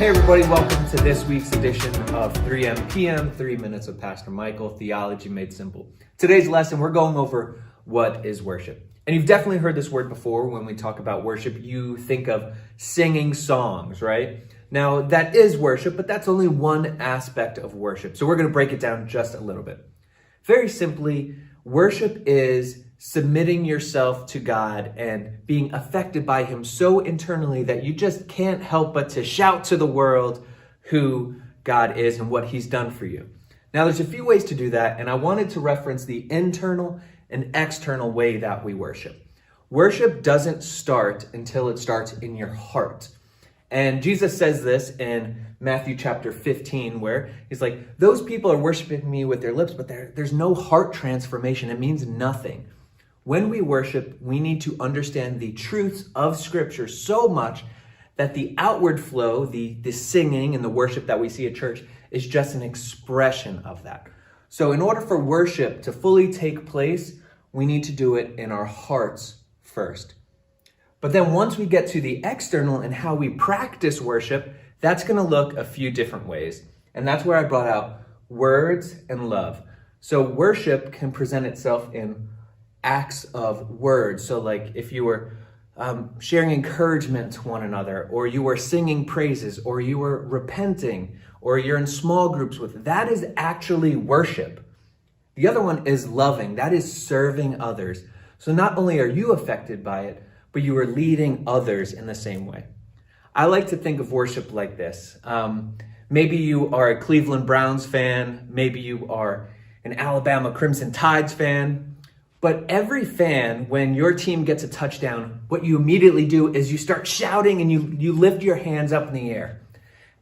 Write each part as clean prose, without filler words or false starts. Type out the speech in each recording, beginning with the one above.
Hey everybody, welcome to this week's edition of 3 PM, 3 Minutes with Pastor Michael, Theology Made Simple. Today's lesson, we're going over what is worship. And you've definitely heard this word before. When we talk about worship, you think of singing songs, right? Now, that is worship, but that's only one aspect of worship. So we're going to break it down just a little bit. Very simply, worship is submitting yourself to God and being affected by Him so internally that you just can't help but to shout to the world who God is and what He's done for you. Now, there's a few ways to do that, and I wanted to reference the internal and external way that we worship. Worship doesn't start until it starts in your heart. And Jesus says this in Matthew chapter 15, where He's like, those people are worshiping me with their lips, but there's no heart transformation. It means nothing. When we worship, we need to understand the truths of Scripture so much that the outward flow, the singing and the worship that we see at church is just an expression of that. So in order for worship to fully take place, we need to do it in our hearts first. But then once we get to the external and how we practice worship, that's going to look a few different ways. And that's where I brought out words and love. So worship can present itself in acts of words. So like if you were sharing encouragement to one another, or you were singing praises, or you were repenting, or you're in small groups with, that is actually worship. The other one is loving. That is serving others. So not only are you affected by it, but you are leading others in the same way. I like to think of worship like this. Maybe you are a Cleveland Browns fan. Maybe you are an Alabama Crimson Tides fan. But every fan, when your team gets a touchdown, what you immediately do is you start shouting and you lift your hands up in the air.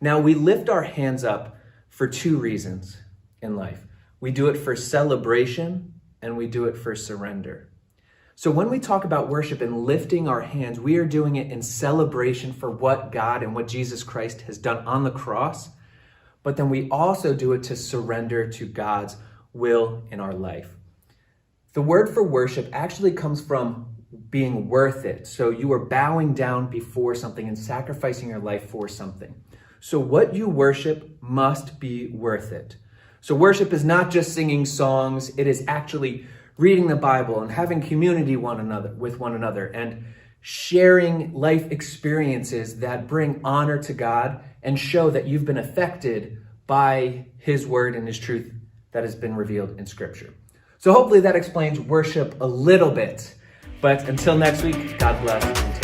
Now, we lift our hands up for two reasons in life. We do it for celebration and we do it for surrender. So when we talk about worship and lifting our hands, we are doing it in celebration for what God and what Jesus Christ has done on the cross. But then we also do it to surrender to God's will in our life. The word for worship actually comes from being worth it. So you are bowing down before something and sacrificing your life for something. So what you worship must be worth it. So worship is not just singing songs. It is actually reading the Bible and having community with one another and sharing life experiences that bring honor to God and show that you've been affected by His word and His truth that has been revealed in Scripture. So hopefully that explains worship a little bit. But until next week, God bless.